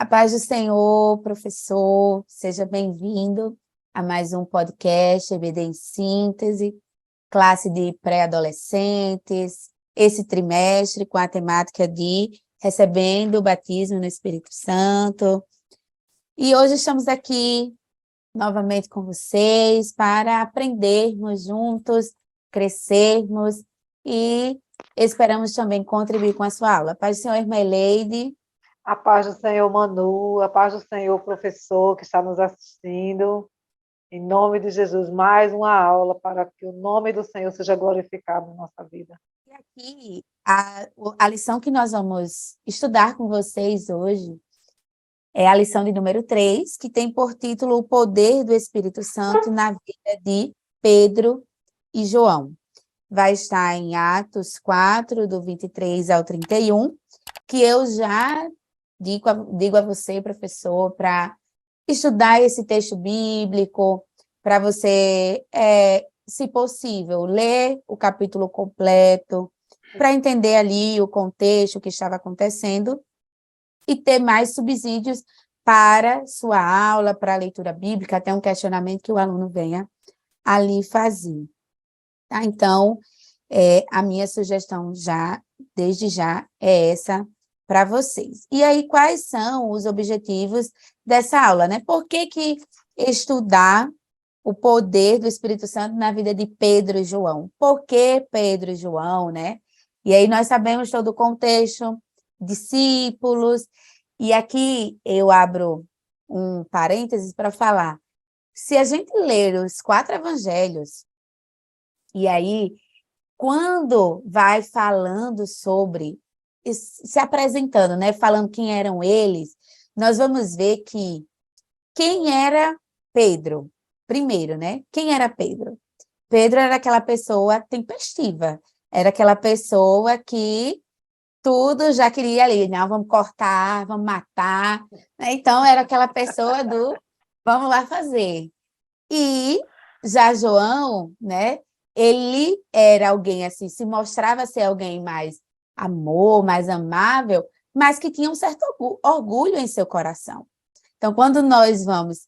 A paz do Senhor, professor, seja bem-vindo a mais um podcast EBD em Síntese, classe de pré-adolescentes, esse trimestre com a temática de recebendo o batismo no Espírito Santo. E hoje estamos aqui novamente com vocês para aprendermos juntos, crescermos e esperamos também contribuir com a sua aula. Paz do Senhor, irmã Leide. A paz do Senhor, Manu, a paz do Senhor, professor, que está nos assistindo. Em nome de Jesus, mais uma aula para que o nome do Senhor seja glorificado na nossa vida. E aqui, a lição que nós vamos estudar com vocês hoje é a lição de número 3, que tem por título O Poder do Espírito Santo na Vida de Pedro e João. Vai estar em Atos 4, do 23 ao 31, que eu já digo a você, professor, para estudar esse texto bíblico, para você, se possível, ler o capítulo completo, para entender ali o contexto que estava acontecendo e ter mais subsídios para sua aula, para a leitura bíblica, até um questionamento que o aluno venha ali fazer. Tá? Então, a minha sugestão desde já, é essa para vocês. E aí, quais são os objetivos dessa aula, né? Por que estudar o poder do Espírito Santo na vida de Pedro e João? Por que Pedro e João, né? E aí nós sabemos todo o contexto, discípulos, e aqui eu abro um parênteses para falar, se a gente ler os 4 evangelhos, e aí, quando vai falando sobre, se apresentando, né, falando quem eram eles, nós vamos ver que quem era Pedro? Primeiro, né? Quem era Pedro? Pedro era aquela pessoa tempestiva, era aquela pessoa que tudo já queria ali, não, vamos cortar, vamos matar, né? Então era aquela pessoa do vamos lá fazer. E já João, né? Ele era alguém assim, se mostrava ser alguém mais amor, mais amável, mas que tinha um certo orgulho em seu coração. Então, quando nós vamos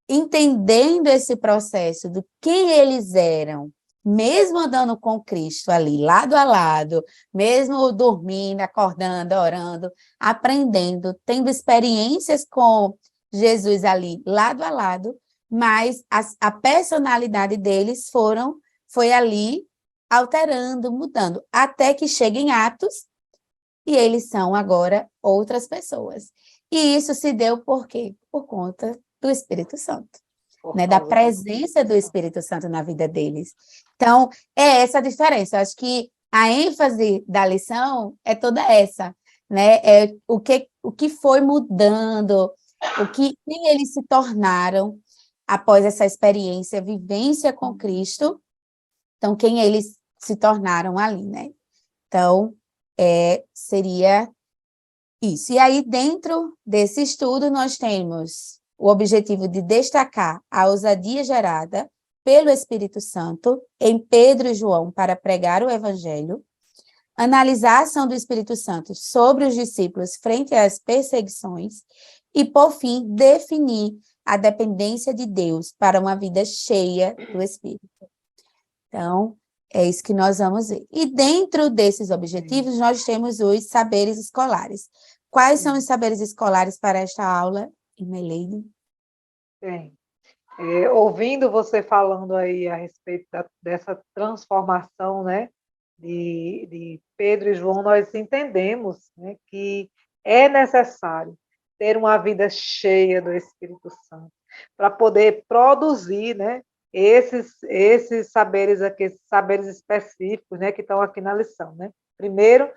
entendendo esse processo do quem eles eram, mesmo andando com Cristo ali, lado a lado, mesmo dormindo, acordando, orando, aprendendo, tendo experiências com Jesus ali, lado a lado, mas a personalidade deles foi ali alterando, mudando, até que chega em Atos e eles são agora outras pessoas. E isso se deu por quê? Por conta do Espírito Santo, né? Da presença do Espírito Santo na vida deles. Então, é essa a diferença. Eu acho que a ênfase da lição é toda essa, né? É o que foi mudando, quem eles se tornaram após essa experiência, vivência com Cristo. Então, quem eles se tornaram ali, né? Então, seria isso. E aí, dentro desse estudo, nós temos o objetivo de destacar a ousadia gerada pelo Espírito Santo em Pedro e João para pregar o Evangelho, analisar a ação do Espírito Santo sobre os discípulos frente às perseguições e, por fim, definir a dependência de Deus para uma vida cheia do Espírito. Então, é isso que nós vamos ver. E dentro desses objetivos, nós temos os saberes escolares. Quais são os saberes escolares para esta aula, Imeleide? Bem, ouvindo você falando aí a respeito dessa transformação, né, de Pedro e João, nós entendemos, né, que é necessário ter uma vida cheia do Espírito Santo para poder produzir, né, esses saberes aqui, esses saberes específicos, né, que estão aqui na lição, né? Primeiro,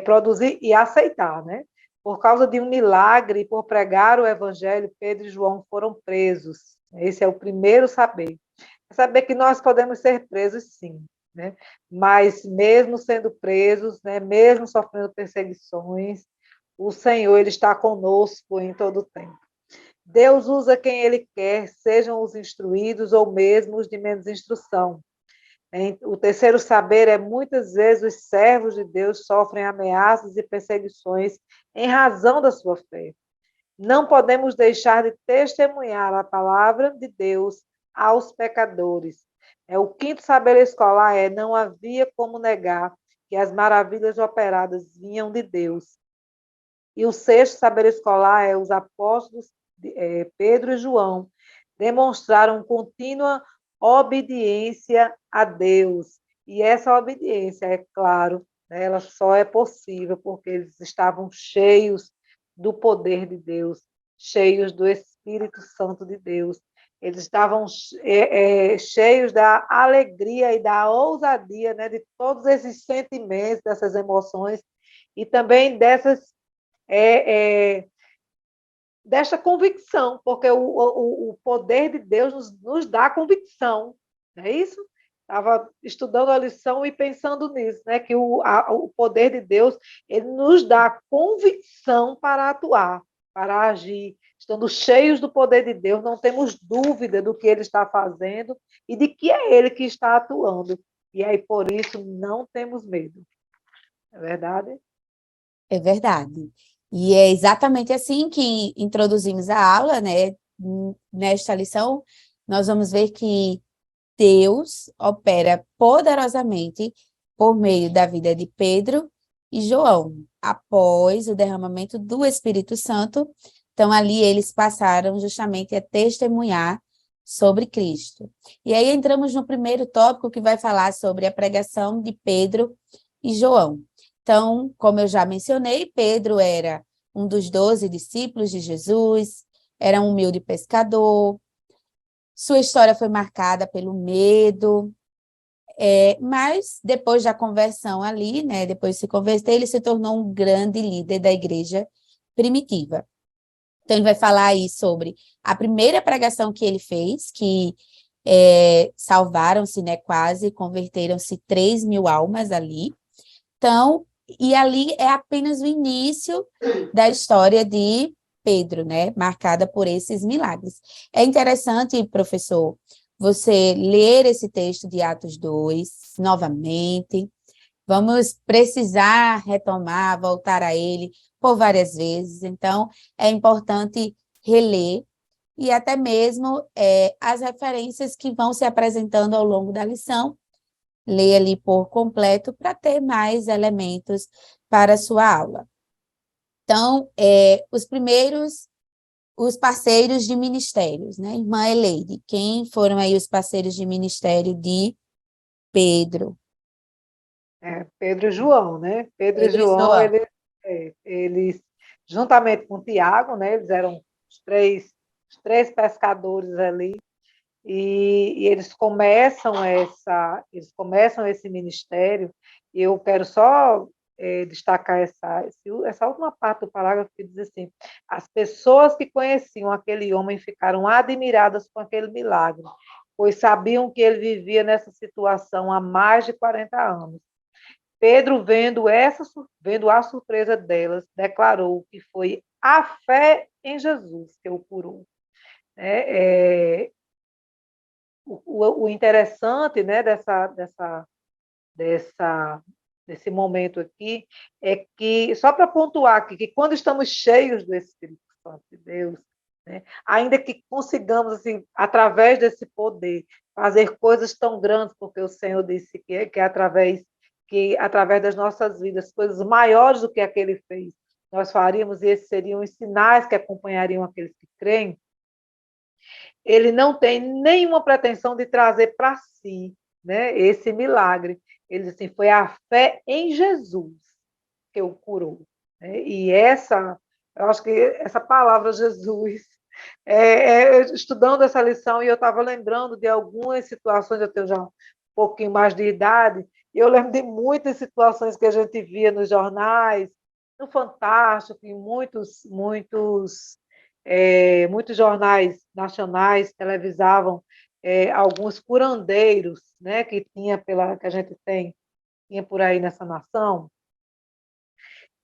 produzir e aceitar, né? Por causa de um milagre, por pregar o evangelho, Pedro e João foram presos. Esse é o primeiro saber. Saber que nós podemos ser presos, sim, né? Mas mesmo sendo presos, né, mesmo sofrendo perseguições, o Senhor, ele está conosco em todo o tempo. Deus usa quem ele quer, sejam os instruídos ou mesmo os de menos instrução. O terceiro saber é, muitas vezes, os servos de Deus sofrem ameaças e perseguições em razão da sua fé. Não podemos deixar de testemunhar a palavra de Deus aos pecadores. O quinto saber escolar não havia como negar que as maravilhas operadas vinham de Deus. E o sexto saber escolar os apóstolos Pedro e João demonstraram contínua obediência a Deus. E essa obediência, é claro, né, ela só é possível porque eles estavam cheios do poder de Deus, cheios do Espírito Santo de Deus. Eles estavam cheios da alegria e da ousadia, né, de todos esses sentimentos, dessas emoções, e também desta convicção, porque o poder de Deus nos dá convicção, não é isso? Estava estudando a lição e pensando nisso, né? Que o poder de Deus ele nos dá convicção para atuar, para agir. Estando cheios do poder de Deus, não temos dúvida do que Ele está fazendo e de que é Ele que está atuando. E aí, por isso, não temos medo. É verdade? É verdade. E é exatamente assim que introduzimos a aula, né? Nesta lição, nós vamos ver que Deus opera poderosamente por meio da vida de Pedro e João, após o derramamento do Espírito Santo. Então, ali eles passaram justamente a testemunhar sobre Cristo. E aí entramos no primeiro tópico que vai falar sobre a pregação de Pedro e João. Então, como eu já mencionei, Pedro era um dos 12 discípulos de Jesus, era um humilde pescador, sua história foi marcada pelo medo, mas depois da conversão ali, né, depois de se converter, ele se tornou um grande líder da igreja primitiva. Então, ele vai falar aí sobre a primeira pregação que ele fez, que salvaram-se, né, quase, converteram-se 3.000 almas ali. Então, e ali é apenas o início da história de Pedro, né? Marcada por esses milagres. É interessante, professor, você ler esse texto de Atos 2 novamente. Vamos precisar retomar, voltar a ele por várias vezes. Então, é importante reler e até mesmo as referências que vão se apresentando ao longo da lição, ler ali por completo para ter mais elementos para a sua aula. Então, os parceiros de ministérios, né? Irmã Eleide, quem foram aí os parceiros de ministério de Pedro? Pedro e João, né? Pedro e Pedro e João, João. eles juntamente com Tiago, né? Eles eram os três pescadores ali, e eles começam esse ministério, e eu quero só destacar essa última parte do parágrafo que diz assim: as pessoas que conheciam aquele homem ficaram admiradas com aquele milagre, pois sabiam que ele vivia nessa situação há mais de 40 anos. Pedro, vendo a surpresa delas, declarou que foi a fé em Jesus que o curou. O interessante, né, desse momento aqui é que, só para pontuar aqui, que quando estamos cheios do Espírito Santo de Deus, né, ainda que consigamos, assim, através desse poder, fazer coisas tão grandes, porque o Senhor disse que através das nossas vidas, coisas maiores do que aquele fez, nós faríamos, e esses seriam os sinais que acompanhariam aqueles que creem. Ele não tem nenhuma pretensão de trazer para si, né, esse milagre. Ele disse assim, foi a fé em Jesus que o curou. Né? E eu acho que essa palavra Jesus, estudando essa lição, e eu estava lembrando de algumas situações, eu tenho já um pouquinho mais de idade, e eu lembro de muitas situações que a gente via nos jornais, no Fantástico, em muitos jornais nacionais televisavam alguns curandeiros, né, que que a gente tinha por aí nessa nação,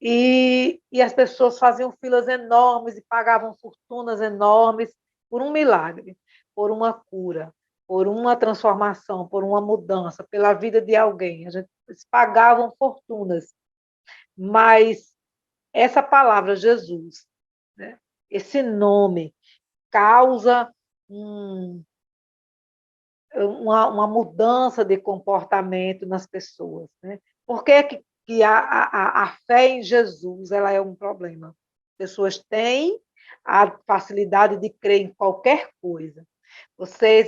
e as pessoas faziam filas enormes e pagavam fortunas enormes por um milagre, por uma cura, por uma transformação, por uma mudança, pela vida de alguém. Eles pagavam fortunas, mas essa palavra Jesus, né, esse nome causa uma mudança de comportamento nas pessoas, né? Por que a fé em Jesus ela é um problema? As pessoas têm a facilidade de crer em qualquer coisa.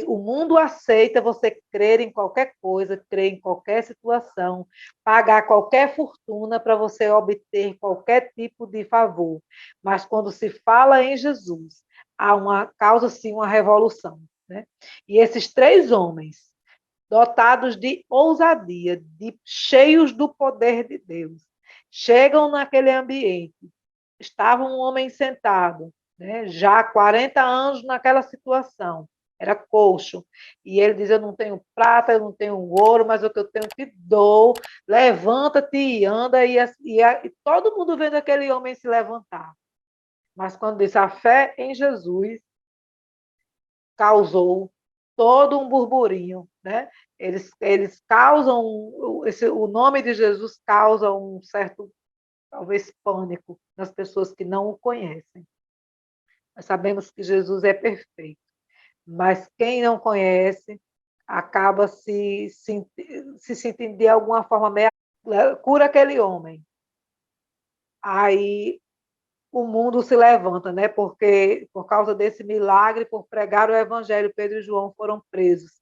O mundo aceita você crer em qualquer coisa, crer em qualquer situação, pagar qualquer fortuna para você obter qualquer tipo de favor. Mas quando se fala em Jesus, causa-se uma revolução, né? E esses três homens, dotados de ousadia, cheios do poder de Deus, chegam naquele ambiente. Estava um homem sentado, né, já há 40 anos naquela situação, era coxo, e ele diz, eu não tenho prata, eu não tenho ouro, mas o que eu tenho te dou, levanta-te e anda, e todo mundo vendo aquele homem se levantar. Mas quando diz a fé em Jesus, causou todo um burburinho, né? Eles causam, o nome de Jesus causa um certo, talvez, pânico nas pessoas que não o conhecem. Nós sabemos que Jesus é perfeito, mas quem não conhece acaba se sentindo de alguma forma meio... Cura aquele homem. Aí o mundo se levanta, né? Porque por causa desse milagre, por pregar o evangelho, Pedro e João foram presos.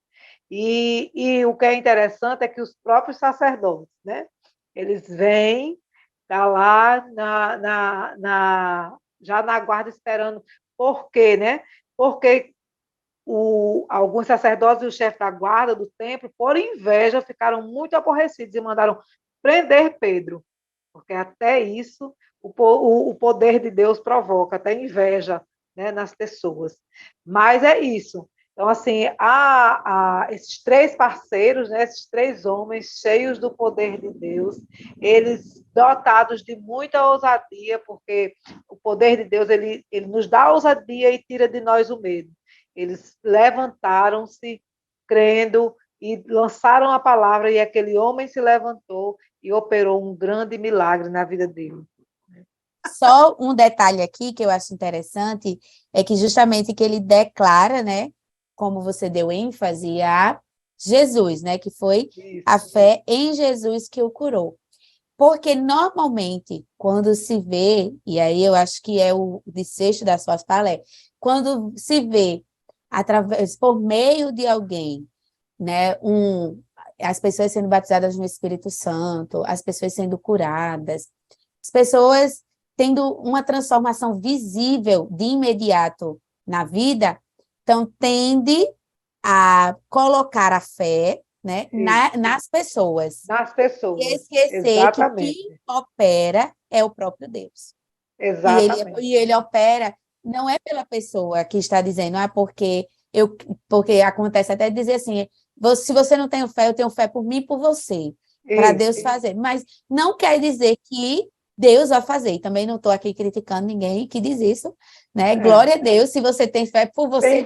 E o que é interessante é que os próprios sacerdotes, né? Eles vêm, tá lá já na guarda esperando. Por quê, né? Porque alguns sacerdotes e o chefe da guarda do templo, por inveja, ficaram muito aborrecidos e mandaram prender Pedro, porque até isso o poder de Deus provoca, até inveja, né, nas pessoas. Mas é isso. Então, assim, esses três parceiros, né, esses três homens cheios do poder de Deus, eles dotados de muita ousadia, porque o poder de Deus ele nos dá ousadia e tira de nós o medo. Eles levantaram-se crendo e lançaram a palavra, e aquele homem se levantou e operou um grande milagre na vida dele. Só um detalhe aqui que eu acho interessante é que justamente que ele declara, né, como você deu ênfase a Jesus, né, que foi a fé em Jesus que o curou. Porque normalmente, quando se vê, e aí eu acho que é o desfecho das suas falas, quando se vê através, por meio de alguém, né, as pessoas sendo batizadas no Espírito Santo, as pessoas sendo curadas, as pessoas tendo uma transformação visível de imediato na vida, então tende a colocar a fé, né, nas pessoas. Nas pessoas. E esquecer Exatamente. que quem opera é o próprio Deus. Exatamente. E ele opera, não é pela pessoa que está dizendo, porque acontece até dizer assim, se você não tem fé, eu tenho fé por mim e por você, para Deus fazer. Mas não quer dizer que Deus vai fazer. E também não estou aqui criticando ninguém que diz isso, né? Glória a Deus, se você tem fé por você,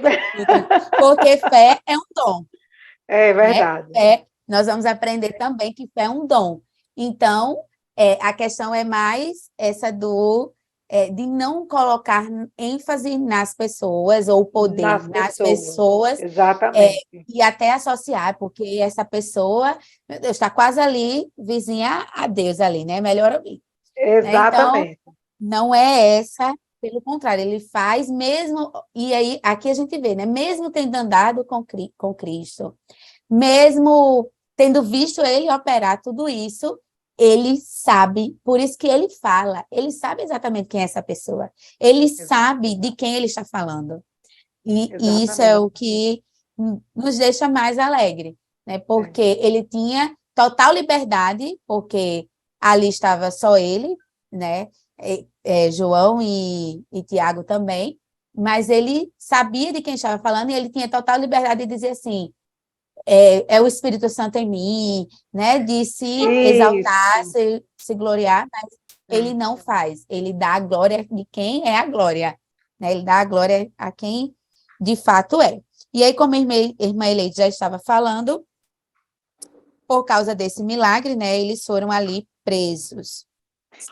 porque fé é um dom. É verdade. Né? Nós vamos aprender também que fé é um dom. Então, a questão é mais essa de não colocar ênfase nas pessoas ou poder nas pessoas. Exatamente. E até associar, porque essa pessoa, meu Deus, está quase ali, vizinha a Deus ali, né? Melhor ouvir. Exatamente. Então, não é essa, pelo contrário, ele faz mesmo, e aí aqui a gente vê, né? Mesmo tendo andado com Cristo, mesmo tendo visto ele operar tudo isso, ele sabe, por isso que ele fala, ele sabe exatamente quem é essa pessoa, ele sabe de quem ele está falando. E isso é o que nos deixa mais alegre, né? Porque ele tinha total liberdade, porque ali estava só ele, né? João e Tiago também, mas ele sabia de quem estava falando e ele tinha total liberdade de dizer assim, é o Espírito Santo em mim, né? De se exaltar, se gloriar, mas ele não faz. Ele dá a glória de quem é a glória, né? Ele dá a glória a quem de fato é. E aí, como a irmã Eleide já estava falando, por causa desse milagre, né? Eles foram ali presos.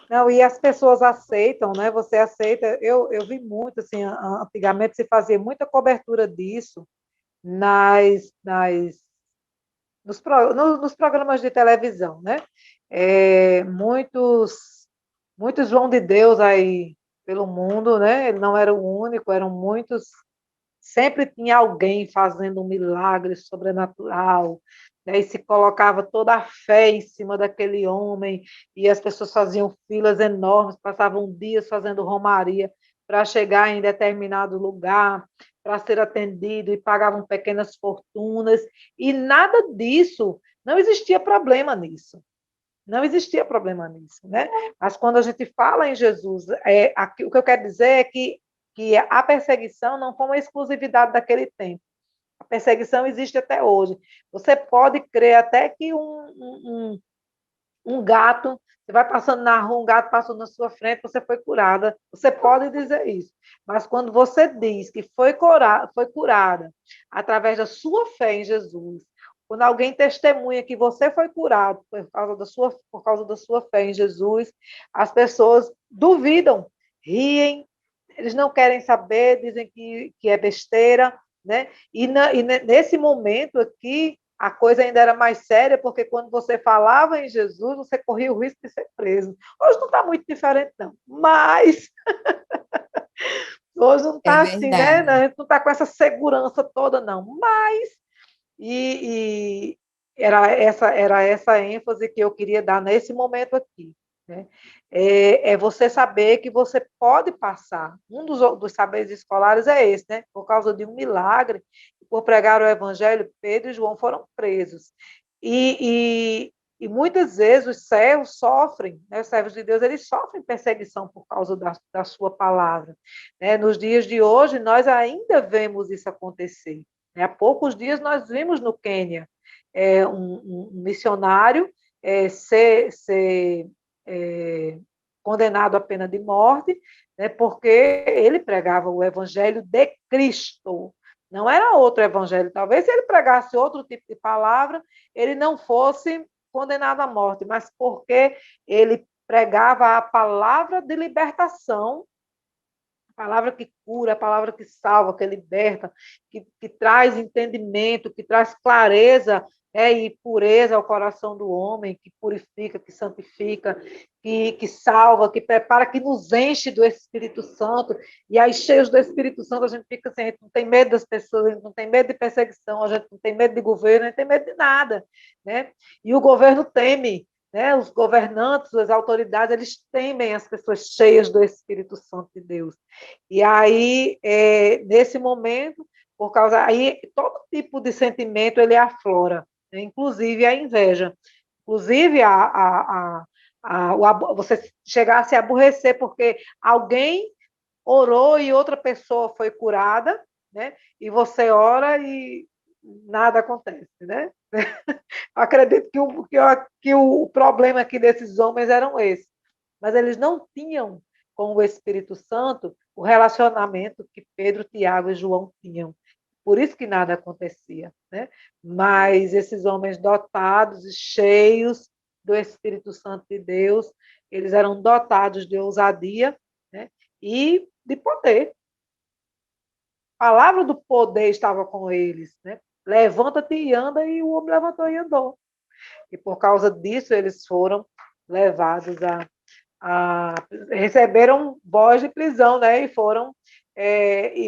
Não, e as pessoas aceitam, né? Você aceita. Eu vi muito, assim, antigamente se fazia muita cobertura disso nas, nas, nos programas de televisão, né? Muitos João de Deus aí pelo mundo, né? Ele não era o único, eram muitos. Sempre tinha alguém fazendo um milagre sobrenatural, né? E se colocava toda a fé em cima daquele homem, e as pessoas faziam filas enormes, passavam dias fazendo romaria para chegar em determinado lugar, para ser atendido, e pagavam pequenas fortunas, e nada disso, não existia problema nisso. Não existia problema nisso, né? Mas quando a gente fala em Jesus, o que eu quero dizer é que a perseguição não foi uma exclusividade daquele tempo. A perseguição existe até hoje. Você pode crer até que um gato, você vai passando na rua, um gato passou na sua frente, você foi curada. Você pode dizer isso. Mas quando você diz que foi curada através da sua fé em Jesus, quando alguém testemunha que você foi curado por causa da sua fé em Jesus, as pessoas duvidam, riem, eles não querem saber, dizem que é besteira, né? E nesse momento aqui, a coisa ainda era mais séria, porque quando você falava em Jesus, você corria o risco de ser preso. Hoje não está muito diferente, não. Mas hoje não É está assim, né? A verdade. gente não está com essa segurança toda, não. Mas e era essa ênfase que eu queria dar nesse momento aqui. Né? É você saber que você pode passar. Um dos saberes escolares é esse, né? Por causa de um milagre, por pregar o evangelho, Pedro e João foram presos. E muitas vezes os servos sofrem, né? Os servos de Deus, eles sofrem perseguição por causa da sua palavra. Né? Nos dias de hoje, nós ainda vemos isso acontecer. Há poucos dias nós vimos no Quênia um missionário ser condenado à pena de morte, né, porque ele pregava o evangelho de Cristo. Não era outro evangelho. Talvez se ele pregasse outro tipo de palavra, ele não fosse condenado à morte, mas porque ele pregava a palavra de libertação, a palavra que cura, a palavra que salva, que liberta, que traz entendimento, que traz clareza, e pureza ao coração do homem, que purifica, que santifica, que salva, que prepara, que nos enche do Espírito Santo. E aí, cheios do Espírito Santo, a gente fica assim, a gente não tem medo das pessoas, a gente não tem medo de perseguição, a gente não tem medo de governo, a gente tem medo de nada. Né? E o governo teme, né? Os governantes, as autoridades, eles temem as pessoas cheias do Espírito Santo de Deus. E aí, nesse momento, por causa aí, todo tipo de sentimento ele aflora, né? Inclusive a inveja, inclusive você chegar a se aborrecer porque alguém orou e outra pessoa foi curada, né? E você ora e nada acontece, né? Acredito que o problema aqui desses homens eram esse, mas eles não tinham com o Espírito Santo o relacionamento que Pedro, Tiago e João tinham. Por isso que nada acontecia. Né? Mas esses homens dotados e cheios do Espírito Santo de Deus, eles eram dotados de ousadia, né? E de poder. A palavra do poder estava com eles. Né? Levanta-te e anda, e o homem levantou e andou. E por causa disso, eles foram levados receberam voz de prisão, né? E foram,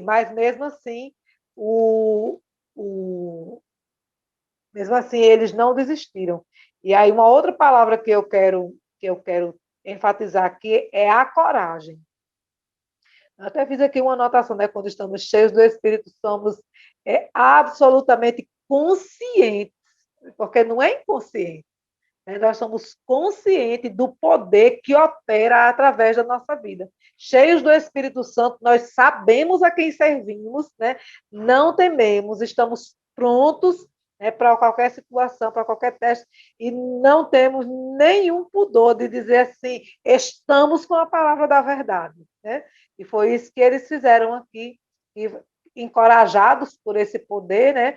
mas mesmo assim, mesmo assim, eles não desistiram. E aí, uma outra palavra que eu quero enfatizar aqui é a coragem. Eu até fiz aqui uma anotação, né? Quando estamos cheios do Espírito, somos absolutamente conscientes, porque não é inconsciente. Né? Nós somos conscientes do poder que opera através da nossa vida. Cheios do Espírito Santo, nós sabemos a quem servimos, né? Não tememos, estamos prontos, né, para qualquer situação, para qualquer teste, e não temos nenhum pudor de dizer assim, estamos com a palavra da verdade. Né? E foi isso que eles fizeram aqui, e encorajados por esse poder, né?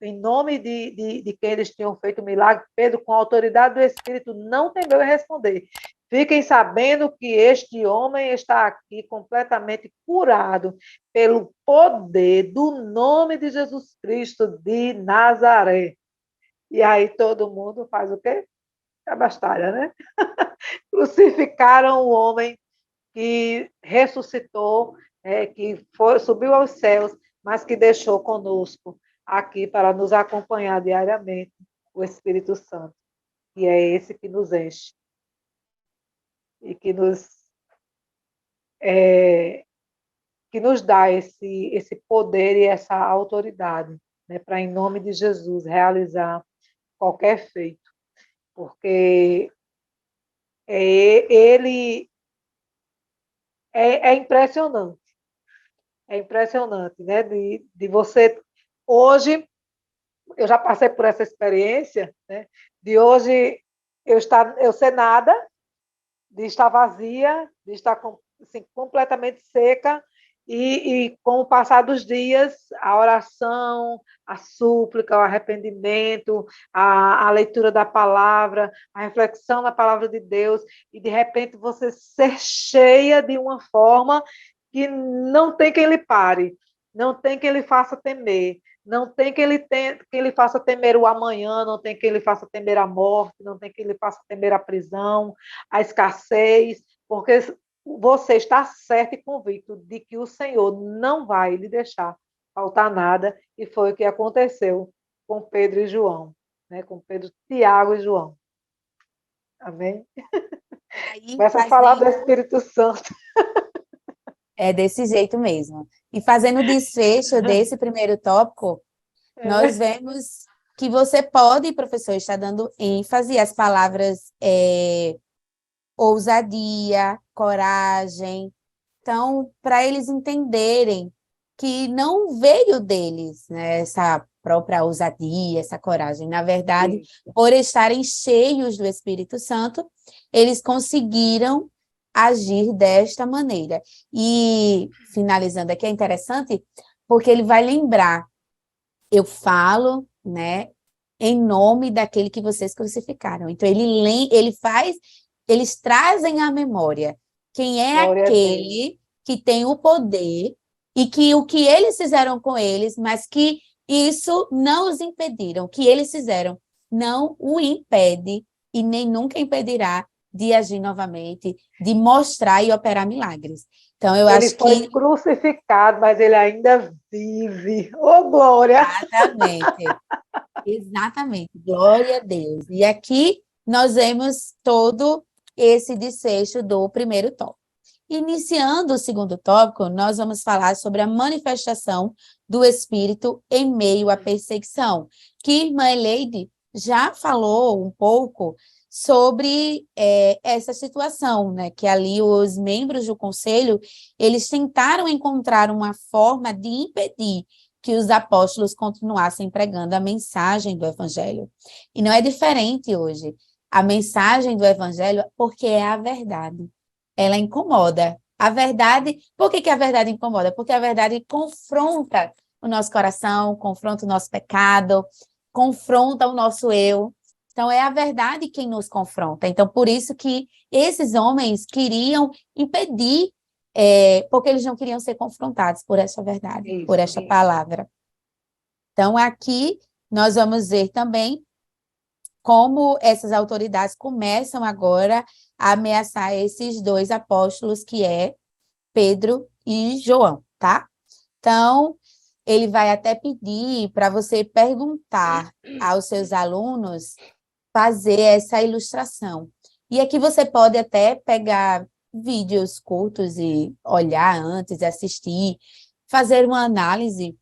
Em nome de quem eles tinham feito o milagre, Pedro, com a autoridade do Espírito, não temeu em responder. Fiquem sabendo que este homem está aqui completamente curado pelo poder do nome de Jesus Cristo de Nazaré. E aí todo mundo faz o quê? Abastalha, né? Crucificaram o homem que ressuscitou, que subiu aos céus, mas que deixou conosco aqui para nos acompanhar diariamente o Espírito Santo. E é esse que nos enche e que nos dá esse poder e essa autoridade, né, para, em nome de Jesus, realizar qualquer feito. Porque ele é impressionante. É impressionante, né? De você. Hoje, eu já passei por essa experiência, né? De hoje eu ser nada, de estar vazia, de estar assim, completamente seca, e com o passar dos dias, a oração, a súplica, o arrependimento, a leitura da palavra, a reflexão na palavra de Deus, e de repente você ser cheia de uma forma que não tem quem lhe pare, não tem quem lhe faça temer, não tem quem lhe faça temer o amanhã, não tem quem lhe faça temer a morte, não tem quem lhe faça temer a prisão, a escassez, porque você está certo e convicto de que o Senhor não vai lhe deixar faltar nada, e foi o que aconteceu com Pedro e João, né? Com Pedro, Tiago e João. Amém? Aí, Começa a falar do Espírito Santo. é desse jeito mesmo. E fazendo o desfecho desse primeiro tópico, nós vemos que você pode, professor, estar dando ênfase às palavras ousadia, coragem. Então, para eles entenderem que não veio deles, né, essa própria ousadia, essa coragem. Na verdade, por estarem cheios do Espírito Santo, eles conseguiram agir desta maneira. E, finalizando aqui, é interessante, porque ele vai lembrar, eu falo, né, em nome daquele que vocês crucificaram. Então, eles trazem à memória quem é aquele que tem o poder e que o que eles fizeram com eles, mas que isso não os impediram, o que eles fizeram não o impede e nem nunca impedirá de agir novamente, de mostrar e operar milagres. Então, eu ele acho que... Ele foi crucificado, mas ele ainda vive. Oh, glória! Exatamente. Exatamente, glória a Deus. E aqui nós vemos todo esse desfecho do primeiro tópico. Iniciando o segundo tópico, nós vamos falar sobre a manifestação do Espírito em meio à perseguição, que irmã Eleide já falou um pouco sobre essa situação, né? Que ali os membros do conselho, eles tentaram encontrar uma forma de impedir que os apóstolos continuassem pregando a mensagem do Evangelho. E não é diferente hoje. A mensagem do Evangelho, porque é a verdade. Ela incomoda. A verdade, por que a verdade incomoda? Porque a verdade confronta o nosso coração, confronta o nosso pecado, confronta o nosso eu. Então, é a verdade quem nos confronta. Então, por isso que esses homens queriam impedir, porque eles não queriam ser confrontados por essa verdade, por essa palavra. Então, aqui nós vamos ver também como essas autoridades começam agora a ameaçar esses dois apóstolos, que é Pedro e João, tá? Então, ele vai até pedir para você perguntar aos seus alunos, fazer essa ilustração. E aqui você pode até pegar vídeos curtos e olhar antes, assistir, fazer uma análise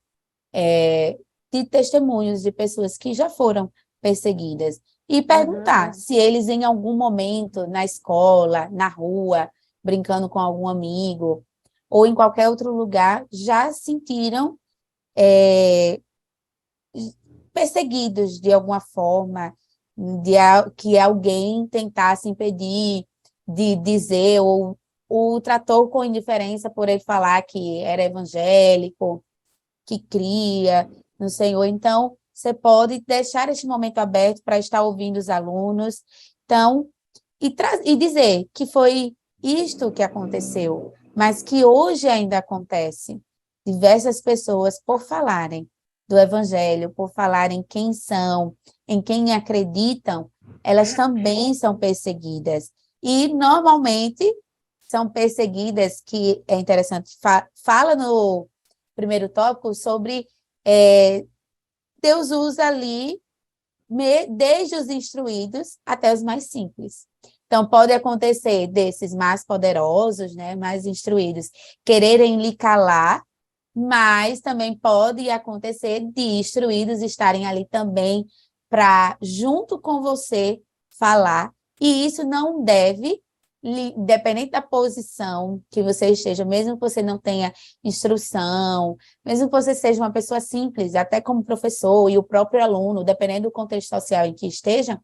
de testemunhos de pessoas que já foram perseguidas e perguntar se eles em algum momento na escola, na rua, brincando com algum amigo ou em qualquer outro lugar já sentiram perseguidos de alguma forma, que alguém tentasse impedir de dizer ou o tratou com indiferença por ele falar que era evangélico, que cria no Senhor. Então, você pode deixar este momento aberto para estar ouvindo os alunos. Então, e dizer que foi isto que aconteceu, mas que hoje ainda acontece. Diversas pessoas, por falarem do Evangelho, por falarem quem são, em quem acreditam, elas também são perseguidas. E, normalmente, são perseguidas, que é interessante, fala no primeiro tópico sobre Deus usa ali desde os instruídos até os mais simples. Então, pode acontecer desses mais poderosos, né, mais instruídos, quererem lhe calar, mas também pode acontecer de instruídos estarem ali também para, junto com você, falar. E isso não deve, independente da posição que você esteja, mesmo que você não tenha instrução, mesmo que você seja uma pessoa simples, até como professor e o próprio aluno, dependendo do contexto social em que esteja,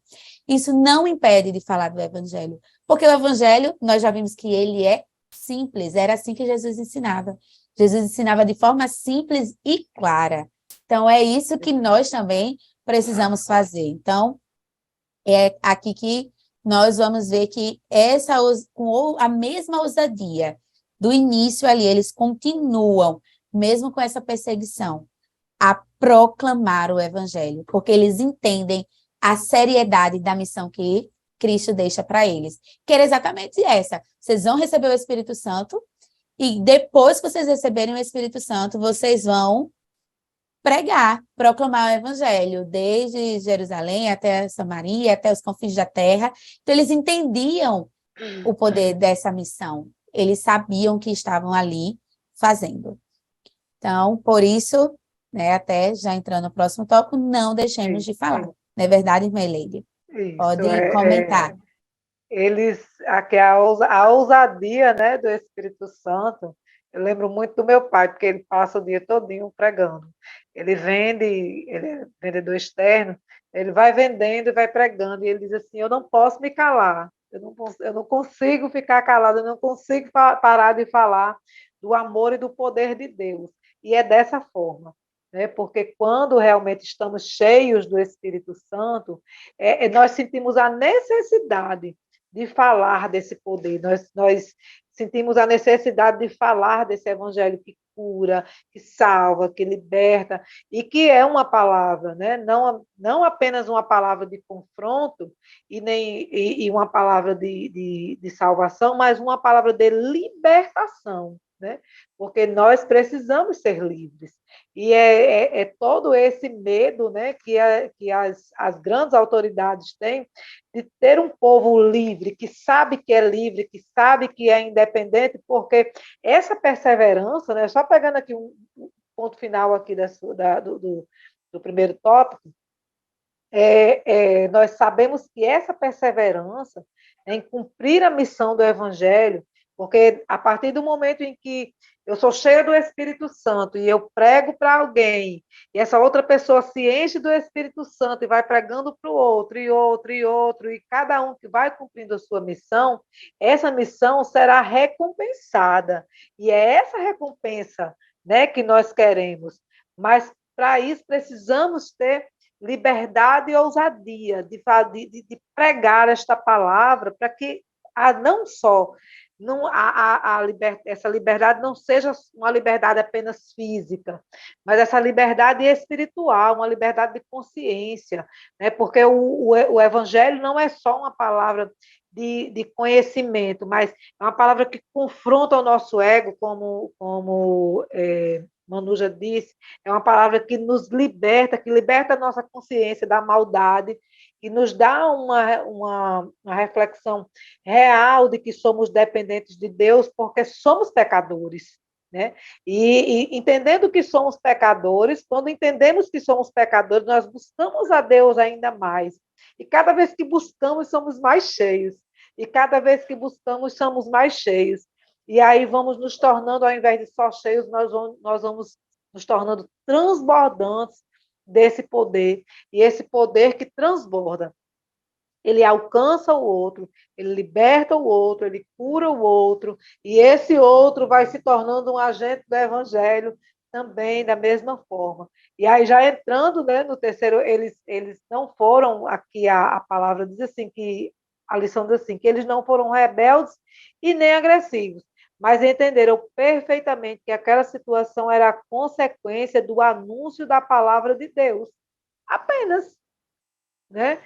isso não impede de falar do Evangelho. Porque o Evangelho, nós já vimos que ele é simples, era assim que Jesus ensinava. Jesus ensinava de forma simples e clara. Então, é isso que nós também precisamos fazer. Então, é aqui que nós vamos ver que com a mesma ousadia do início ali, eles continuam, mesmo com essa perseguição, a proclamar o Evangelho, porque eles entendem a seriedade da missão que Cristo deixa para eles, que era exatamente essa. Vocês vão receber o Espírito Santo, e depois que vocês receberem o Espírito Santo, vocês vão pregar, proclamar o Evangelho, desde Jerusalém até Samaria, até os confins da terra. Então, eles entendiam o poder dessa missão. Eles sabiam que estavam ali fazendo. Então, por isso, né, até já entrando no próximo tópico, não deixemos de falar. Não é verdade, irmã Leide? Isso, Pode comentar. A ousadia, né, do Espírito Santo, eu lembro muito do meu pai, porque ele passa o dia todinho pregando. Ele é vendedor externo, ele vai vendendo e vai pregando, e ele diz assim, eu não posso me calar, eu não consigo ficar calado, eu não consigo parar de falar do amor e do poder de Deus. E é dessa forma, né? Porque quando realmente estamos cheios do Espírito Santo, nós sentimos a necessidade de falar desse poder. Nós sentimos a necessidade de falar desse evangelho que cura, que salva, que liberta, e que é uma palavra, né? Não apenas uma palavra de confronto e uma palavra de salvação, mas uma palavra de libertação, né? Porque nós precisamos ser livres. E é todo esse medo, né, que as grandes autoridades têm de ter um povo livre, que sabe que é livre, que sabe que é independente, porque essa perseverança, né, só pegando aqui um ponto final aqui do primeiro tópico, nós sabemos que essa perseverança em cumprir a missão do Evangelho, porque a partir do momento em que eu sou cheia do Espírito Santo e eu prego para alguém, e essa outra pessoa se enche do Espírito Santo e vai pregando para o outro, e outro, e outro, e cada um que vai cumprindo a sua missão, essa missão será recompensada. E é essa recompensa, né, que nós queremos. Mas, para isso, precisamos ter liberdade e ousadia de pregar esta palavra para que não só essa liberdade não seja uma liberdade apenas física, mas essa liberdade espiritual, uma liberdade de consciência, né? Porque o evangelho não é só uma palavra de conhecimento, mas é uma palavra que confronta o nosso ego, como Manu já disse, é uma palavra que nos liberta, que liberta a nossa consciência da maldade, que nos dá uma reflexão real de que somos dependentes de Deus, porque somos pecadores. Né? E entendendo que somos pecadores, quando entendemos que somos pecadores, nós buscamos a Deus ainda mais. E cada vez que buscamos, somos mais cheios. E cada vez que buscamos, somos mais cheios. E aí vamos nos tornando, ao invés de só cheios, nós vamos nos tornando transbordantes desse poder. E esse poder que transborda, ele alcança o outro, ele liberta o outro, ele cura o outro, e esse outro vai se tornando um agente do evangelho também da mesma forma. E aí, já entrando, né, no terceiro, eles não foram, aqui a palavra diz assim, que a lição diz assim, que eles não foram rebeldes e nem agressivos, mas entenderam perfeitamente que aquela situação era a consequência do anúncio da palavra de Deus. Apenas, né?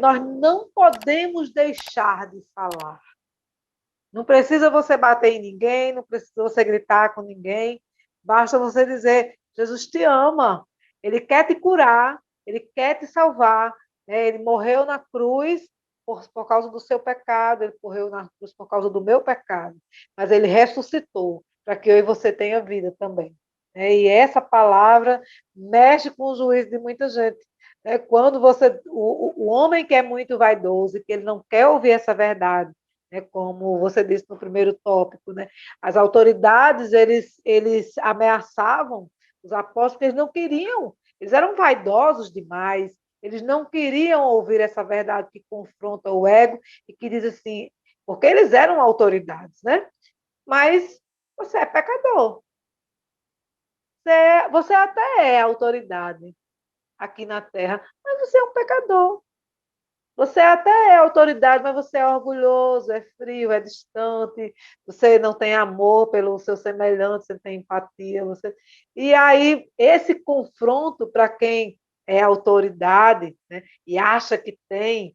Nós não podemos deixar de falar. Não precisa você bater em ninguém, não precisa você gritar com ninguém, basta você dizer: Jesus te ama, ele quer te curar, ele quer te salvar, né? Ele morreu na cruz por causa do seu pecado, ele morreu na cruz por causa do meu pecado, mas ele ressuscitou para que eu e você tenha vida também. E essa palavra mexe com o juízo de muita gente. Quando o homem que é muito vaidoso, que ele não quer ouvir essa verdade, como você disse no primeiro tópico, né? As autoridades, eles ameaçavam os apóstolos, porque eles não queriam, eles eram vaidosos demais, eles não queriam ouvir essa verdade que confronta o ego e que diz assim, porque eles eram autoridades, né? Mas você é pecador, você até é autoridade aqui na Terra, mas você é um pecador. Você até é autoridade, mas você é orgulhoso, é frio, é distante, você não tem amor pelo seu semelhante, você não tem empatia. E aí, esse confronto para quem é autoridade, né, e acha que tem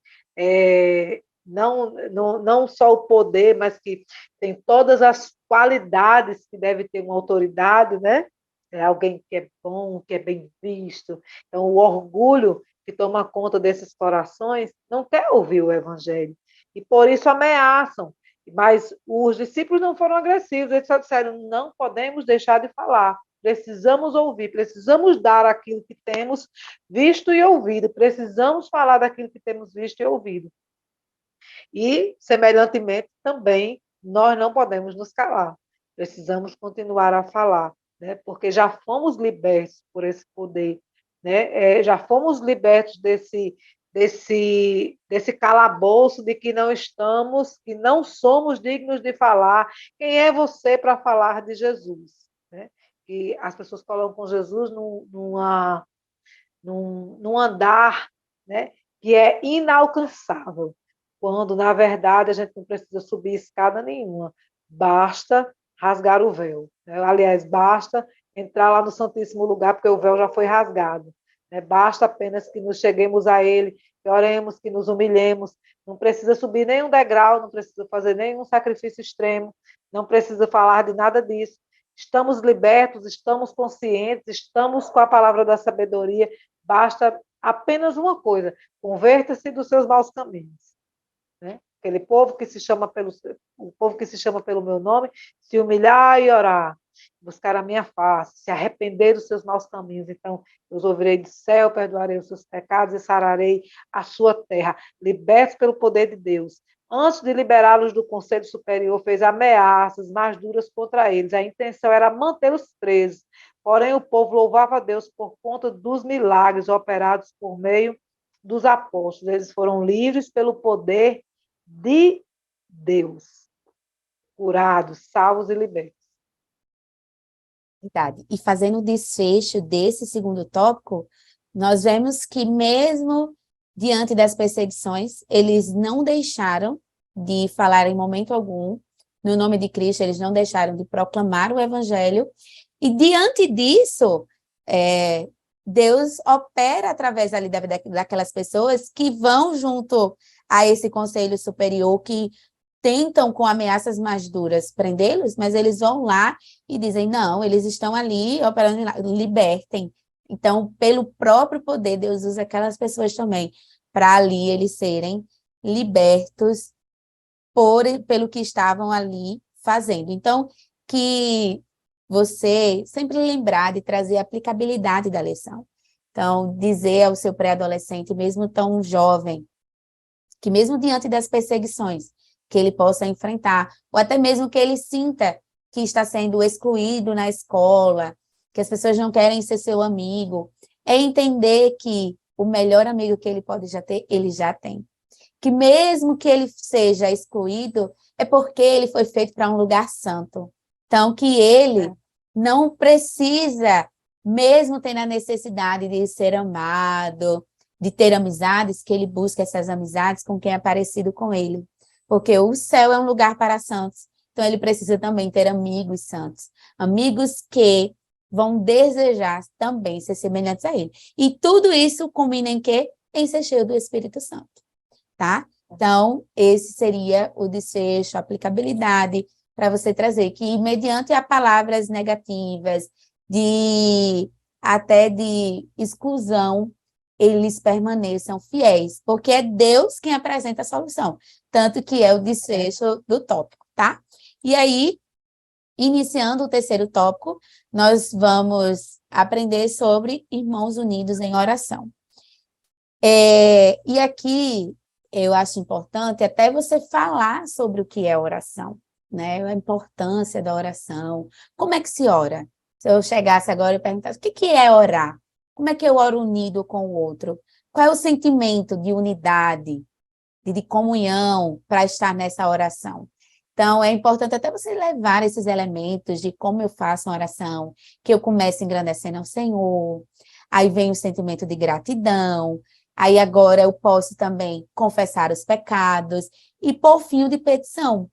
não só o poder, mas que tem todas as qualidades que deve ter uma autoridade, né? É alguém que é bom, que é bem visto. Então, o orgulho que toma conta desses corações não quer ouvir o evangelho. E por isso ameaçam. Mas os discípulos não foram agressivos, eles só disseram: não podemos deixar de falar, precisamos ouvir, precisamos dar aquilo que temos visto e ouvido, precisamos falar daquilo que temos visto e ouvido. E, semelhantemente, também nós não podemos nos calar, precisamos continuar a falar, né? Porque já fomos libertos por esse poder, né? Já fomos libertos desse calabouço de que não estamos, que não somos dignos de falar. Quem é você para falar de Jesus? Né? Que as pessoas colocam Jesus num andar, né, que é inalcançável, quando, na verdade, a gente não precisa subir escada nenhuma, basta rasgar o véu. Né? Aliás, basta entrar lá no Santíssimo Lugar, porque o véu já foi rasgado. Né? Basta apenas que nos cheguemos a Ele, que oremos, que nos humilhemos, não precisa subir nenhum degrau, não precisa fazer nenhum sacrifício extremo, não precisa falar de nada disso. Estamos libertos, estamos conscientes, estamos com a palavra da sabedoria, basta apenas uma coisa: converta-se dos seus maus caminhos. Né? Aquele povo que se chama o povo que se chama pelo meu nome, se humilhar e orar, buscar a minha face, se arrepender dos seus maus caminhos, então eu os ouvirei do céu, perdoarei os seus pecados e sararei a sua terra. Libertos pelo poder de Deus. Antes de liberá-los do Conselho Superior, fez ameaças mais duras contra eles. A intenção era mantê-los presos. Porém, o povo louvava a Deus por conta dos milagres operados por meio dos apóstolos. Eles foram livres pelo poder de Deus, curados, salvos e libertos. Verdade. E fazendo o desfecho desse segundo tópico, nós vemos que mesmo diante das perseguições, eles não deixaram de falar em momento algum no nome de Cristo, eles não deixaram de proclamar o evangelho, e diante disso, Deus opera através ali daquelas pessoas que vão junto a esse conselho superior, que tentam com ameaças mais duras prendê-los, mas eles vão lá e dizem: não, eles estão ali operando, libertem. Então, pelo próprio poder, Deus usa aquelas pessoas também para ali eles serem libertos pelo que estavam ali fazendo. Então, que você sempre lembrar de trazer a aplicabilidade da lição. Então, dizer ao seu pré-adolescente, mesmo tão jovem, que mesmo diante das perseguições que ele possa enfrentar, ou até mesmo que ele sinta que está sendo excluído na escola, que as pessoas não querem ser seu amigo, é entender que o melhor amigo que ele pode já ter, ele já tem. que mesmo que ele seja excluído, é porque ele foi feito para um lugar santo. Então, que ele não precisa, mesmo tendo a necessidade de ser amado, de ter amizades, que ele busque essas amizades com quem é parecido com ele. Porque o céu é um lugar para santos. Então, ele precisa também ter amigos santos. Amigos que vão desejar também ser semelhantes a ele. E tudo isso culmina em quê? Em ser cheio do Espírito Santo, tá? Então, esse seria o desfecho, a aplicabilidade para você trazer, que mediante a palavras negativas, até de exclusão, eles permaneçam fiéis, porque é Deus quem apresenta a solução, tanto que é o desfecho do tópico, tá? E aí, iniciando o terceiro tópico, nós vamos aprender sobre irmãos unidos em oração. E aqui eu acho importante até você falar sobre o que é oração, né? A importância da oração. Como é que se ora? Se eu chegasse agora e perguntasse o que é orar? Como é que eu oro unido com o outro? Qual é o sentimento de unidade, de comunhão para estar nessa oração? Então, é importante até você levar esses elementos de como eu faço uma oração, que eu comece engrandecendo ao Senhor, aí vem o sentimento de gratidão, aí agora eu posso também confessar os pecados, e por fim o de petição.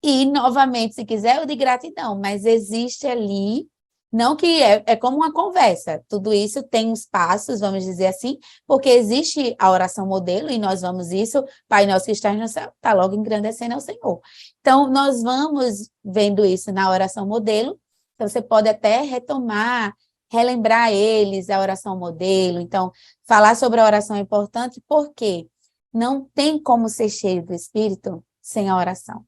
E, novamente, se quiser, o de gratidão, mas existe ali, não que é como uma conversa, tudo isso tem uns passos, vamos dizer assim, porque existe a oração modelo, e nós vamos isso, Pai nosso que estás no céu, está logo engrandecendo ao Senhor. Então, nós vamos vendo isso na oração modelo, então você pode até retomar, relembrar eles, a oração modelo, então, falar sobre a oração é importante, porque não tem como ser cheio do Espírito sem a oração.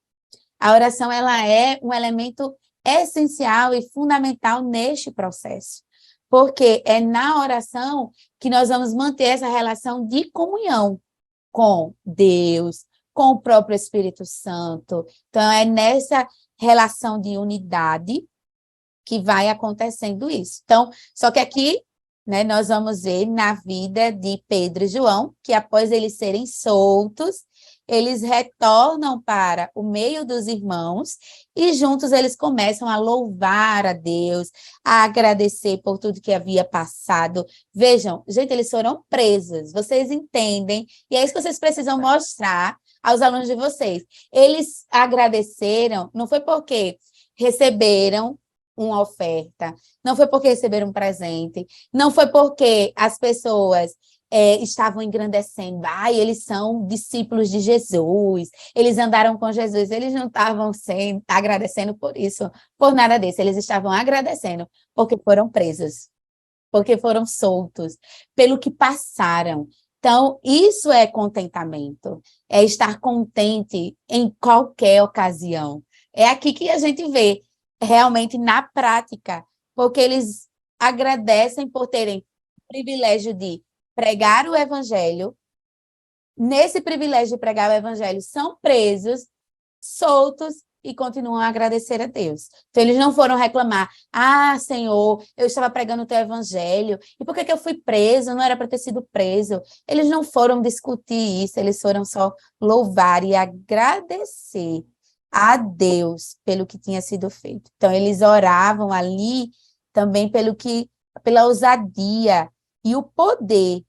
A oração, ela é um elemento essencial e fundamental neste processo, porque é na oração que nós vamos manter essa relação de comunhão com Deus, com o próprio Espírito Santo. Então, é nessa relação de unidade que vai acontecendo isso. Então, só que aqui, né, nós vamos ver na vida de Pedro e João, que após eles serem soltos, eles retornam para o meio dos irmãos e juntos eles começam a louvar a Deus, a agradecer por tudo que havia passado. Vejam, gente, eles foram presos, vocês entendem? E é isso que vocês precisam mostrar aos alunos de vocês. Eles agradeceram, não foi porque receberam uma oferta, não foi porque receberam um presente, não foi porque as pessoas estavam engrandecendo, eles são discípulos de Jesus, eles andaram com Jesus, eles não estavam agradecendo por isso, por nada disso, eles estavam agradecendo porque foram presos, porque foram soltos, pelo que passaram. Então, isso é contentamento, é estar contente em qualquer ocasião. É aqui que a gente vê realmente na prática, porque eles agradecem por terem o privilégio de pregar o evangelho. Nesse privilégio de pregar o evangelho, são presos, soltos e continuam a agradecer a Deus. Então, eles não foram reclamar, Senhor, eu estava pregando o teu evangelho, e por que eu fui preso? Não era para ter sido preso. Eles não foram discutir isso, eles foram só louvar e agradecer a Deus pelo que tinha sido feito. Então, eles oravam ali também pela ousadia e o poder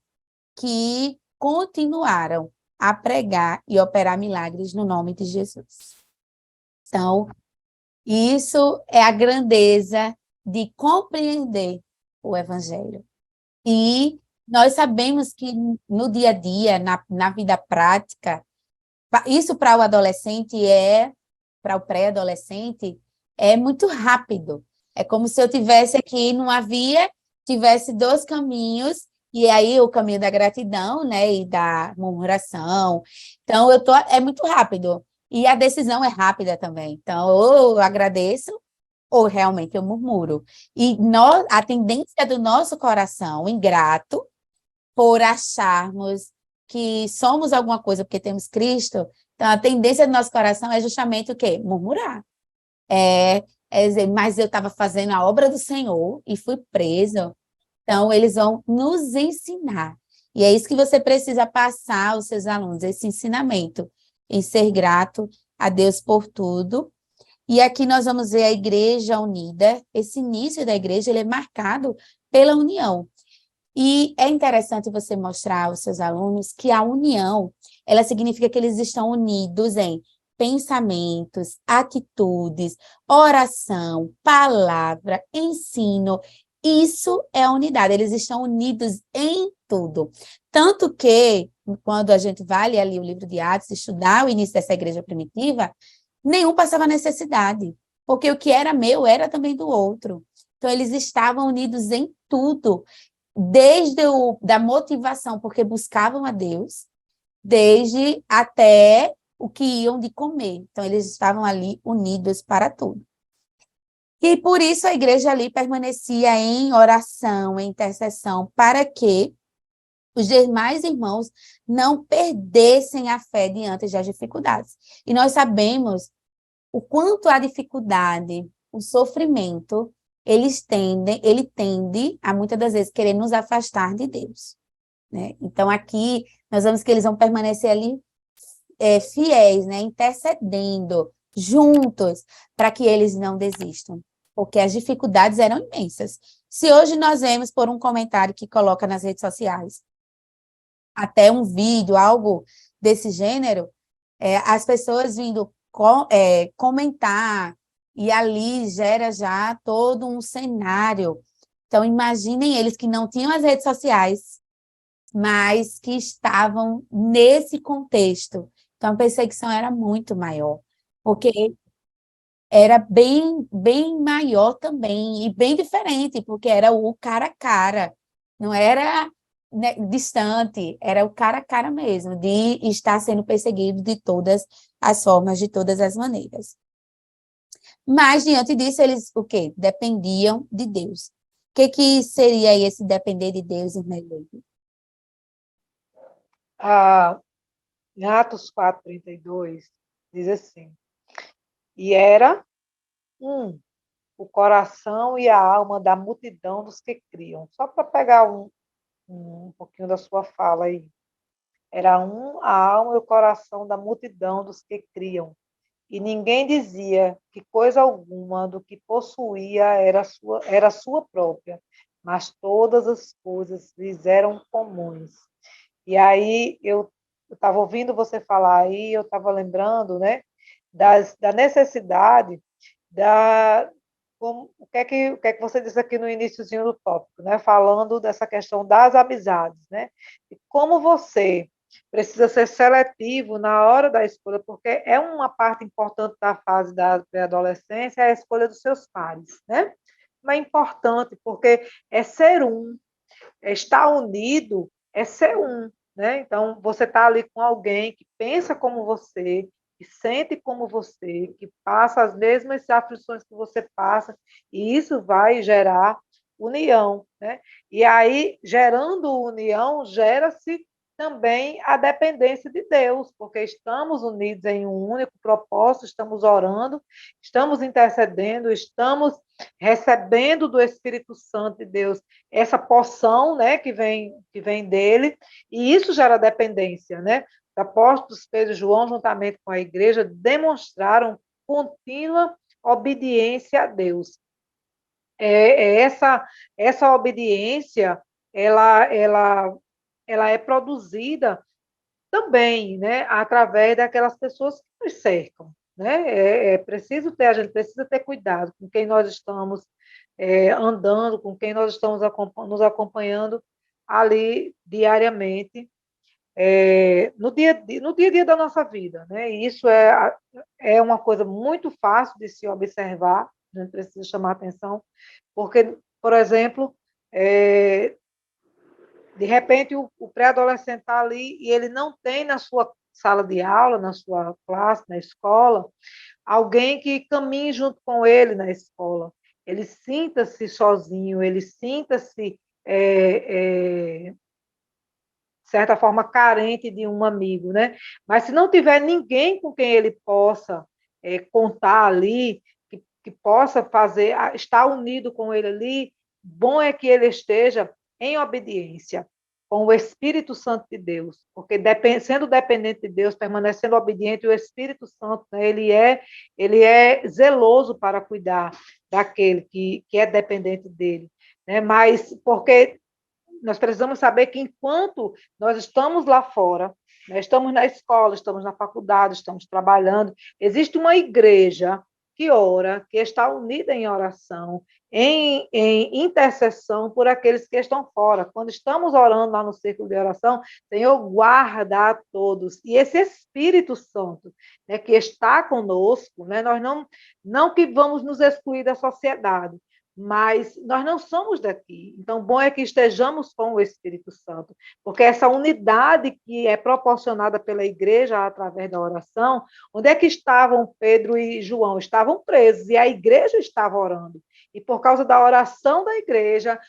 que continuaram a pregar e operar milagres no nome de Jesus. Então, isso é a grandeza de compreender o Evangelho. E nós sabemos que no dia a dia, na vida prática, isso para o adolescente para o pré-adolescente, é muito rápido. É como se eu tivesse aqui numa via, tivesse dois caminhos, e aí o caminho da gratidão, né, e da murmuração. Então, é muito rápido. E a decisão é rápida também. Então, ou eu agradeço, ou realmente eu murmuro. E a tendência do nosso coração ingrato, por acharmos que somos alguma coisa porque temos Cristo, então a tendência do nosso coração é justamente o quê? Murmurar. É dizer, mas eu estava fazendo a obra do Senhor e fui preso. Então, eles vão nos ensinar. E é isso que você precisa passar aos seus alunos, esse ensinamento, em ser grato a Deus por tudo. E aqui nós vamos ver a igreja unida. Esse início da igreja ele é marcado pela união. E é interessante você mostrar aos seus alunos que a união, ela significa que eles estão unidos em pensamentos, atitudes, oração, palavra, ensino. Isso é a unidade, eles estão unidos em tudo. Tanto que, quando a gente vai ler ali o livro de Atos, estudar o início dessa igreja primitiva, nenhum passava necessidade, porque o que era meu era também do outro. Então, eles estavam unidos em tudo, desde da motivação, porque buscavam a Deus, desde até o que iam de comer. Então, eles estavam ali unidos para tudo. E por isso a igreja ali permanecia em oração, em intercessão, para que os demais irmãos não perdessem a fé diante das dificuldades. E nós sabemos o quanto a dificuldade, o sofrimento, ele tende a muitas das vezes querer nos afastar de Deus, né? Então aqui nós vemos que eles vão permanecer ali fiéis, né? Intercedendo juntos para que eles não desistam, porque as dificuldades eram imensas. Se hoje nós vemos por um comentário que coloca nas redes sociais, até um vídeo, algo desse gênero, as pessoas vindo comentar, e ali gera já todo um cenário. Então, imaginem eles que não tinham as redes sociais, mas que estavam nesse contexto. Então, a perseguição era muito maior, porque era bem, bem maior também, e bem diferente, porque era o cara a cara, não era, né, distante, era o cara a cara mesmo, de estar sendo perseguido de todas as formas, de todas as maneiras. Mas, diante disso, eles, o quê? Dependiam de Deus. O que seria esse depender de Deus, irmã Leide? Em Atos 4:32, diz assim, e era o coração e a alma da multidão dos que criam. Só para pegar um pouquinho da sua fala aí. Era a alma e o coração da multidão dos que criam. E ninguém dizia que coisa alguma do que possuía era sua própria, mas todas as coisas lhes eram comuns. E aí eu estava ouvindo você falar aí, eu estava lembrando, né, da necessidade o que é que você disse aqui no iniciozinho do tópico, né, falando dessa questão das amizades, né, e como você precisa ser seletivo na hora da escolha, porque é uma parte importante da fase da pré-adolescência, é a escolha dos seus pares, né? Mas é importante, porque é ser estar unido é ser né? Então, você está ali com alguém que pensa como você, que sente como você, que passa as mesmas aflições que você passa, e isso vai gerar união, né? E aí, gerando união, gera-se também a dependência de Deus, porque estamos unidos em um único propósito, estamos orando, estamos intercedendo, estamos recebendo do Espírito Santo de Deus essa porção, né, que vem dele, e isso gera dependência, né? Os apóstolos Pedro e João, juntamente com a igreja, demonstraram contínua obediência a Deus. Essa obediência, ela é produzida também, né, através daquelas pessoas que nos cercam, né? A gente precisa ter cuidado com quem nós estamos andando, com quem nós estamos nos acompanhando ali diariamente, no dia a dia da nossa vida, né? E isso é uma coisa muito fácil de se observar, a gente precisa chamar atenção, porque, por exemplo, de repente o pré-adolescente está ali e ele não tem na sua sala de aula, na sua classe, na escola, alguém que caminhe junto com ele na escola. Ele sinta-se sozinho, ele sinta-se, de certa forma, carente de um amigo, né? Mas se não tiver ninguém com quem ele possa contar ali, que possa estar unido com ele ali, bom é que ele esteja em obediência, com o Espírito Santo de Deus, porque sendo dependente de Deus, permanecendo obediente, o Espírito Santo, né, ele é zeloso para cuidar daquele que é dependente dele, né? Mas porque nós precisamos saber que enquanto nós estamos lá fora, né, estamos na escola, estamos na faculdade, estamos trabalhando, existe uma igreja que ora, que está unida em oração, em intercessão por aqueles que estão fora. Quando estamos orando lá no círculo de oração, Senhor, guarda a todos. E esse Espírito Santo, né, que está conosco, né, nós não que vamos nos excluir da sociedade, mas nós não somos daqui. Então, bom é que estejamos com o Espírito Santo, porque essa unidade que é proporcionada pela igreja através da oração, onde é que estavam Pedro e João? Estavam presos, e a igreja estava orando. E por causa da oração da igreja,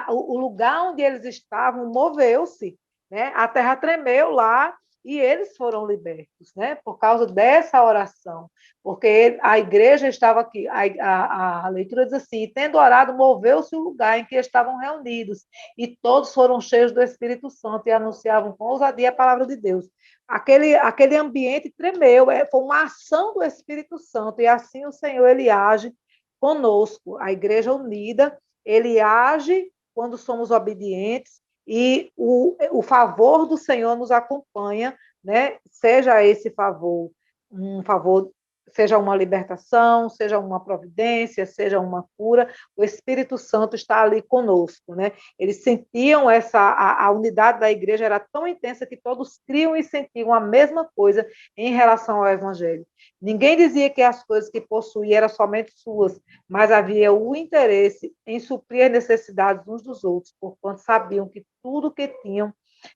o lugar onde eles estavam moveu-se, né? A terra tremeu lá, e eles foram libertos, né? Por causa dessa oração, porque a igreja estava aqui, a leitura diz assim, tendo orado, moveu-se o lugar em que estavam reunidos, e todos foram cheios do Espírito Santo e anunciavam com ousadia a palavra de Deus. Aquele ambiente tremeu, foi uma ação do Espírito Santo, e assim o Senhor, ele age conosco, a igreja unida, ele age quando somos obedientes, e o favor do Senhor nos acompanha, né? Seja esse favor um favor, seja uma libertação, seja uma providência, seja uma cura, o Espírito Santo está ali conosco, né? Eles sentiam a unidade da igreja era tão intensa que todos criam e sentiam a mesma coisa em relação ao Evangelho. Ninguém dizia que as coisas que possuía eram somente suas, mas havia o interesse em suprir as necessidades uns dos outros, porquanto sabiam que tudo que tinham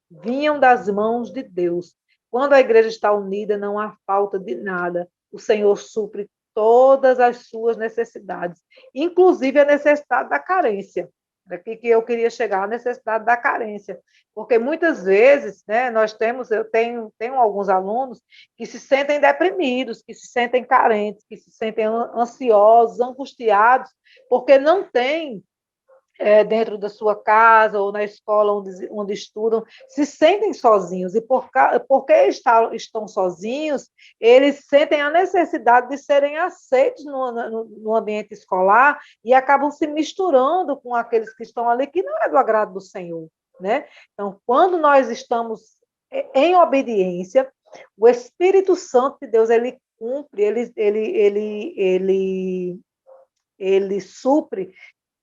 vinham das mãos de Deus. Quando a igreja está unida, não há falta de nada. O Senhor supre todas as suas necessidades, inclusive a necessidade da carência. Daqui que eu queria chegar, a necessidade da carência. Porque muitas vezes, né, eu tenho alguns alunos que se sentem deprimidos, que se sentem carentes, que se sentem ansiosos, angustiados, porque não têm dentro da sua casa ou na escola onde estudam, se sentem sozinhos. E porque estão sozinhos, eles sentem a necessidade de serem aceitos no ambiente escolar e acabam se misturando com aqueles que estão ali, que não é do agrado do Senhor, né? Então, quando nós estamos em obediência, o Espírito Santo de Deus, ele cumpre, ele supre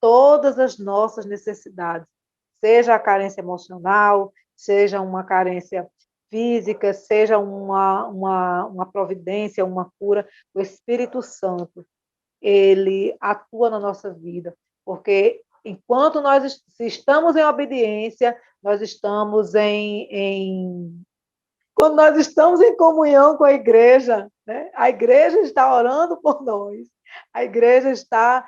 todas as nossas necessidades, seja a carência emocional, seja uma carência física, seja uma providência, uma cura, o Espírito Santo, ele atua na nossa vida, porque enquanto nós estamos em obediência, nós estamos quando nós estamos em comunhão com a igreja, né? A igreja está orando por nós, a igreja está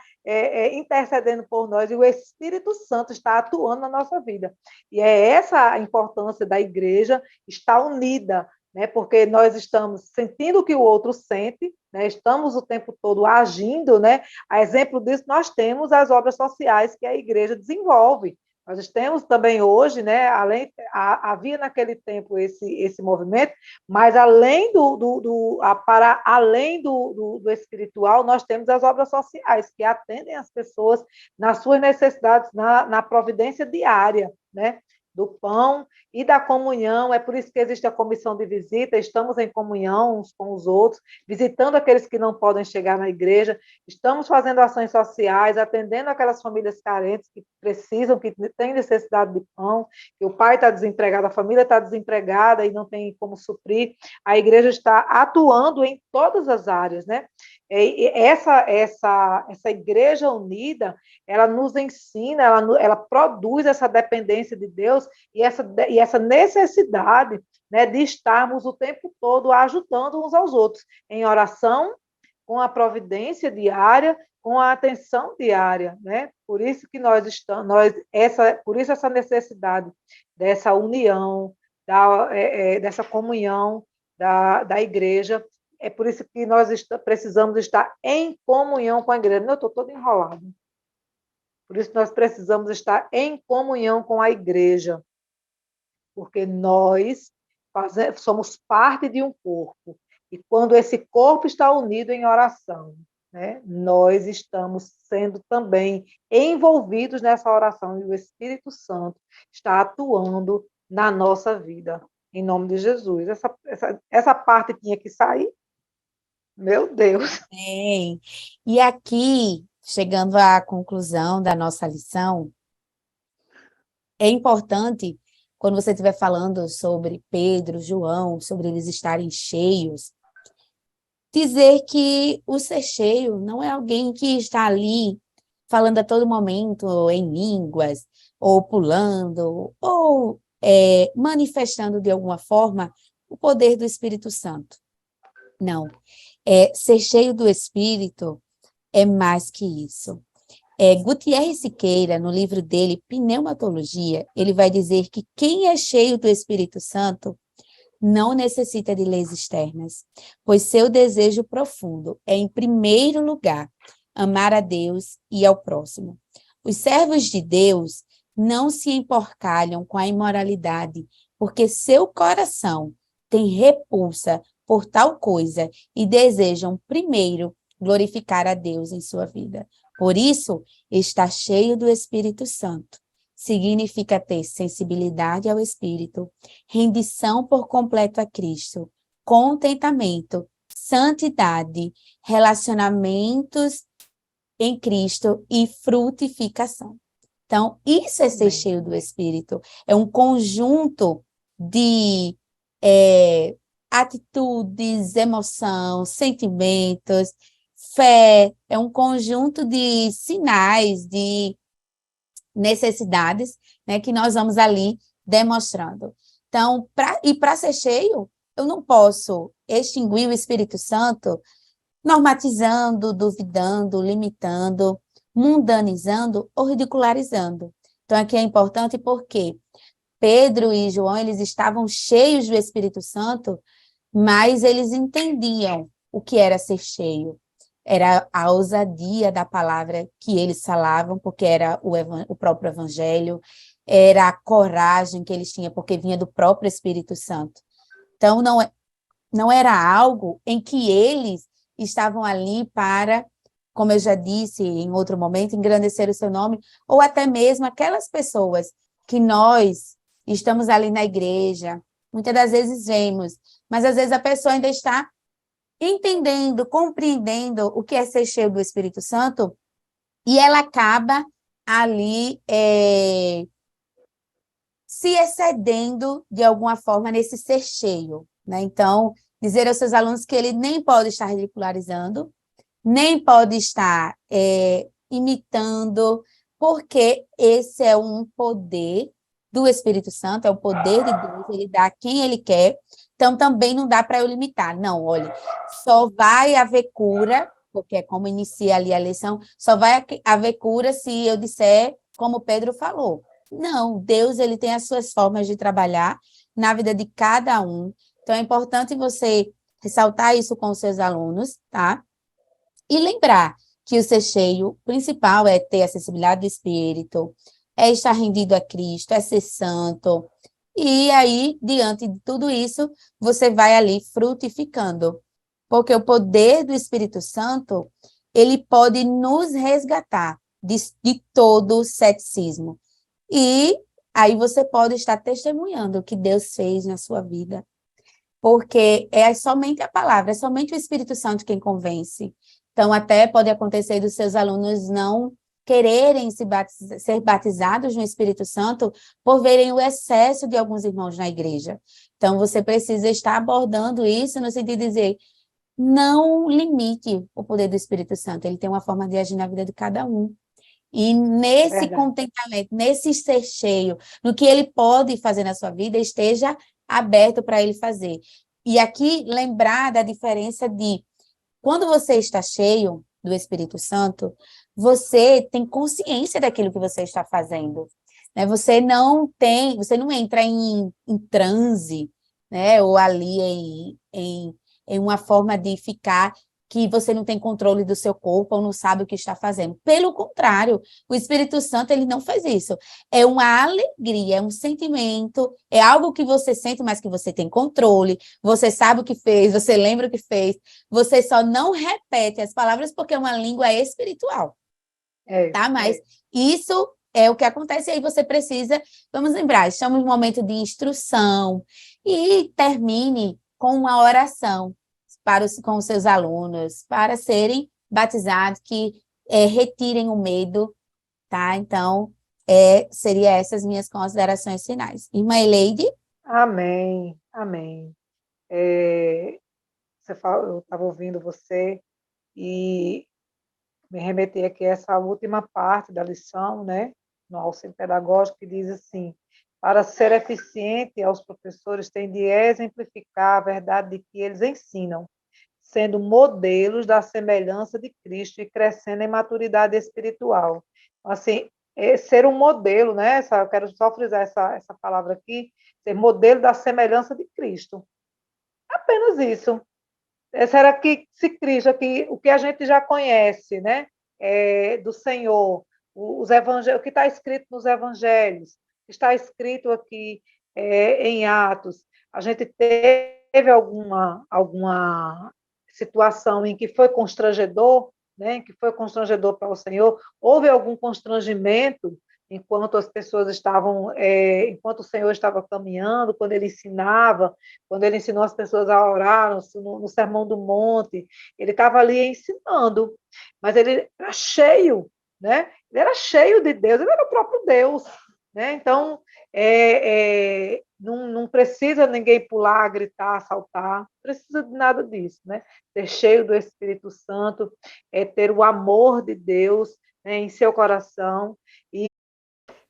intercedendo por nós e o Espírito Santo está atuando na nossa vida. E é essa a importância da igreja estar unida, né? Porque nós estamos sentindo o que o outro sente, né? Estamos o tempo todo agindo, né? A exemplo disso, nós temos as obras sociais que a igreja desenvolve. Nós temos também hoje, né, havia naquele tempo esse movimento, mas além para além do espiritual, nós temos as obras sociais, que atendem as pessoas nas suas necessidades, na providência diária, né? Do pão e da comunhão. É por isso que existe a comissão de visita, estamos em comunhão uns com os outros, visitando aqueles que não podem chegar na igreja, estamos fazendo ações sociais, atendendo aquelas famílias carentes que precisam, que têm necessidade de pão, que o pai está desempregado, a família está desempregada e não tem como suprir. A igreja está atuando em todas as áreas, né? E essa igreja unida, ela nos ensina, ela produz essa dependência de Deus e essa necessidade, né, de estarmos o tempo todo ajudando uns aos outros, em oração, com a providência diária, com a atenção diária, né? Por isso que por isso essa necessidade dessa união, dessa comunhão da igreja. É por isso que nós precisamos estar em comunhão com a igreja. Não, eu estou todo enrolado. Por isso nós precisamos estar em comunhão com a igreja. porque nós somos parte de um corpo. E quando esse corpo está unido em oração, né, nós estamos sendo também envolvidos nessa oração e o Espírito Santo está atuando na nossa vida, em nome de Jesus. Essa parte tinha que sair. Meu Deus. Bem, e aqui, chegando à conclusão da nossa lição, é importante, quando você estiver falando sobre Pedro, João, sobre eles estarem cheios, dizer que o ser cheio não é alguém que está ali falando a todo momento em línguas, ou pulando, ou manifestando de alguma forma o poder do Espírito Santo. Não. Ser cheio do Espírito é mais que isso. Gutierre Siqueira, no livro dele, Pneumatologia, ele vai dizer que quem é cheio do Espírito Santo não necessita de leis externas, pois seu desejo profundo é, em primeiro lugar, amar a Deus e ao próximo. Os servos de Deus não se emporcalham com a imoralidade, porque seu coração tem repulsa por tal coisa e desejam primeiro glorificar a Deus em sua vida. Por isso, está cheio do Espírito Santo. Significa ter sensibilidade ao Espírito, rendição por completo a Cristo, contentamento, santidade, relacionamentos em Cristo e frutificação. Então, isso é ser cheio do Espírito. É um conjunto de atitudes, emoção, sentimentos, fé, é um conjunto de sinais, de necessidades, né, que nós vamos ali demonstrando. Então, para ser cheio, eu não posso extinguir o Espírito Santo normatizando, duvidando, limitando, mundanizando ou ridicularizando. Então, aqui é importante porque Pedro e João, eles estavam cheios do Espírito Santo, mas eles entendiam o que era ser cheio. Era a ousadia da palavra que eles falavam, porque era o próprio Evangelho, era a coragem que eles tinham, porque vinha do próprio Espírito Santo. Então, não era algo em que eles estavam ali para, como eu já disse em outro momento, engrandecer o seu nome, ou até mesmo aquelas pessoas que nós estamos ali na igreja, muitas das vezes vemos, mas às vezes a pessoa ainda está entendendo, compreendendo o que é ser cheio do Espírito Santo, e ela acaba ali se excedendo de alguma forma nesse ser cheio, né? Então, dizer aos seus alunos que ele nem pode estar ridicularizando, nem pode estar imitando, porque esse é um poder do Espírito Santo, é o poder de Deus, ele dá a quem ele quer, então também não dá para eu limitar. Não, olha, só vai haver cura, porque é como inicia ali a lição, só vai haver cura se eu disser como Pedro falou. Não, Deus ele tem as suas formas de trabalhar na vida de cada um, então é importante você ressaltar isso com os seus alunos, tá? E lembrar que o ser cheio principal é ter a acessibilidade do Espírito, é estar rendido a Cristo, é ser santo. E aí, diante de tudo isso, você vai ali frutificando. Porque o poder do Espírito Santo, ele pode nos resgatar de todo o ceticismo. E aí você pode estar testemunhando o que Deus fez na sua vida. Porque é somente a palavra, é somente o Espírito Santo quem convence. Então, até pode acontecer dos seus alunos não quererem ser batizados no Espírito Santo por verem o excesso de alguns irmãos na igreja. Então, você precisa estar abordando isso no sentido de dizer, não limite o poder do Espírito Santo, ele tem uma forma de agir na vida de cada um. E nesse contentamento, nesse ser cheio, no que ele pode fazer na sua vida, esteja aberto para ele fazer. E aqui, lembrar da diferença de quando você está cheio do Espírito Santo, você tem consciência daquilo que você está fazendo, né? Você não entra em transe, né? Ou ali em uma forma de ficar que você não tem controle do seu corpo ou não sabe o que está fazendo. Pelo contrário, o Espírito Santo, ele não faz isso. É uma alegria, é um sentimento, é algo que você sente, mas que você tem controle, você sabe o que fez, você lembra o que fez, você só não repete as palavras porque é uma língua espiritual, tá? Mas isso é o que acontece, e aí você precisa, vamos lembrar, estamos em um momento de instrução, e termine com uma oração com os seus alunos, para serem batizados, que retirem o medo, tá? Então, seria essas minhas considerações finais. Irmã Eleide? Amém, amém. Eu estava ouvindo você e me remeter aqui a essa última parte da lição, né, no auxílio pedagógico, que diz assim: para ser eficiente, aos professores têm de exemplificar a verdade de que eles ensinam, sendo modelos da semelhança de Cristo e crescendo em maturidade espiritual. Assim, ser um modelo, né? Eu quero só frisar essa palavra aqui, ser modelo da semelhança de Cristo. Apenas isso. Será que se Cristo, aqui, o que a gente já conhece, né, do Senhor, os evangelhos, o que está escrito nos evangelhos, está escrito aqui em Atos, a gente teve alguma situação em que foi constrangedor, né, que foi constrangedor para o Senhor, houve algum constrangimento enquanto as pessoas estavam, enquanto o Senhor estava caminhando, quando ele ensinou as pessoas a orar no Sermão do Monte, ele estava ali ensinando, mas ele era cheio, né? Ele era cheio de Deus, ele era o próprio Deus, né? Então, não precisa ninguém pular, gritar, saltar, não precisa de nada disso, né? Ser cheio do Espírito Santo, ter o amor de Deus, né, em seu coração. E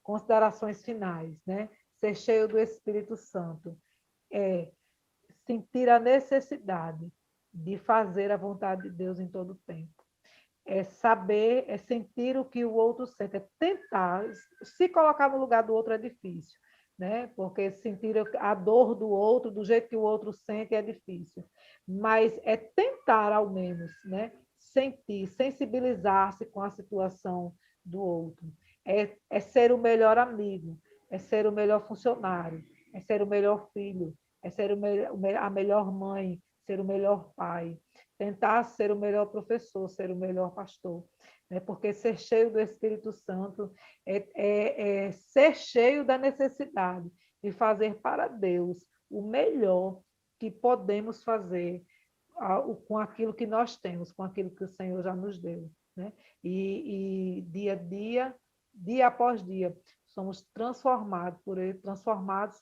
considerações finais, né? Ser cheio do Espírito Santo é sentir a necessidade de fazer a vontade de Deus em todo o tempo. É saber, é sentir o que o outro sente, é tentar. Se colocar no lugar do outro é difícil, né? Porque sentir a dor do outro, do jeito que o outro sente, é difícil. Mas é tentar, ao menos, né? Sentir, sensibilizar-se com a situação do outro. É ser o melhor amigo, é ser o melhor funcionário, é ser o melhor filho, é ser a melhor mãe, ser o melhor pai, tentar ser o melhor professor, ser o melhor pastor, né? Porque ser cheio do Espírito Santo é ser cheio da necessidade de fazer para Deus o melhor que podemos fazer com aquilo que nós temos, com aquilo que o Senhor já nos deu, né? E dia a dia, dia após dia, somos transformados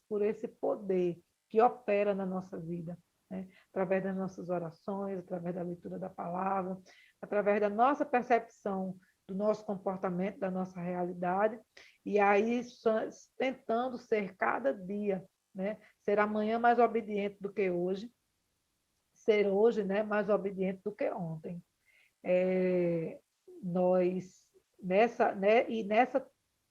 por esse poder que opera na nossa vida, né? Através das nossas orações, através da leitura da palavra, através da nossa percepção do nosso comportamento, da nossa realidade, e aí tentando ser cada dia, né? Ser amanhã mais obediente do que hoje, ser hoje, né, mais obediente do que ontem. Nós, nessa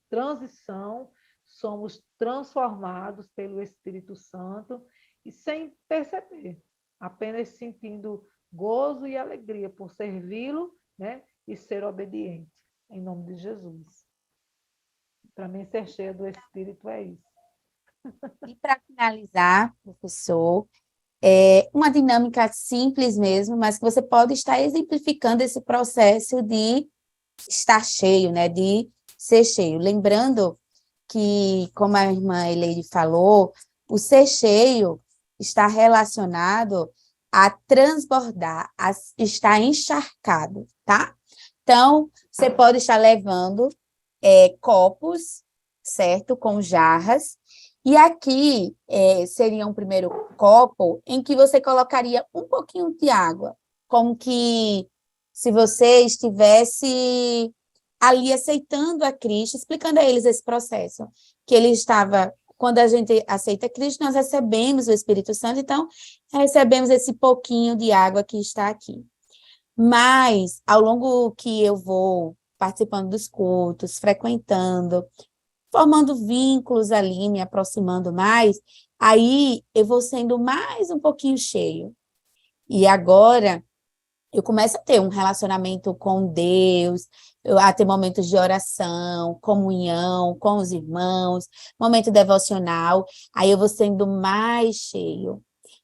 transição, somos transformados pelo Espírito Santo e sem perceber, apenas sentindo gozo e alegria por servi-lo, né, e ser obediente, em nome de Jesus. Para mim, ser cheio do Espírito é isso. E para finalizar, professor, uma dinâmica simples mesmo, mas que você pode estar exemplificando esse processo de estar cheio, né, de ser cheio. Lembrando que, como a irmã Eleide falou, o ser cheio está relacionado a transbordar, a estar encharcado, tá? Então, você pode estar levando copos, certo? Com jarras, e aqui seria um primeiro copo em que você colocaria um pouquinho de água, como que se você estivesse ali aceitando a Cristo, explicando a eles esse processo, que ele estava, quando a gente aceita Cristo, nós recebemos o Espírito Santo, então recebemos esse pouquinho de água que está aqui. Mas, ao longo que eu vou participando dos cultos, frequentando, formando vínculos ali, me aproximando mais, aí eu vou sendo mais um pouquinho cheio. E agora eu começo a ter um relacionamento com Deus, a ter momentos de oração, comunhão com os irmãos, momento devocional, aí eu vou sendo mais cheio.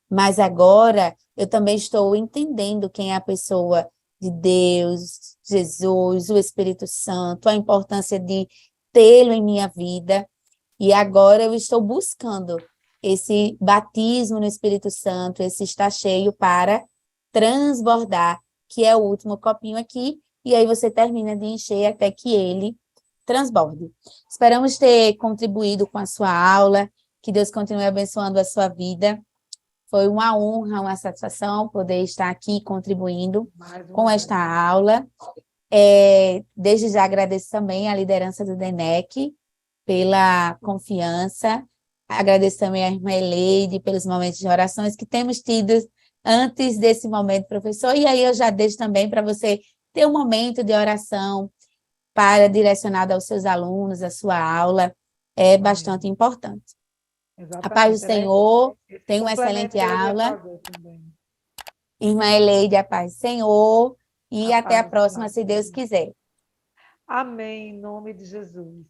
Mas agora eu também estou entendendo quem é a pessoa de Deus, Jesus, o Espírito Santo, a importância de tê-lo em minha vida. E agora eu estou buscando esse batismo no Espírito Santo, esse estar cheio para transbordar, que é o último copinho aqui, e aí você termina de encher até que ele transborde. Esperamos ter contribuído com a sua aula, que Deus continue abençoando a sua vida. Foi uma honra, uma satisfação poder estar aqui contribuindo com esta aula. Desde já agradeço também a liderança do DENEC pela confiança. Agradeço também a irmã Eleide pelos momentos de orações que temos tido antes desse momento, professor. E aí eu já deixo também para você ter um momento de oração para direcionado aos seus alunos, a sua aula. É bastante importante. A paz do Senhor, tenha uma excelente aula. Irmã Eleide, a paz do Senhor. E até a próxima, se Deus quiser. Amém, em nome de Jesus.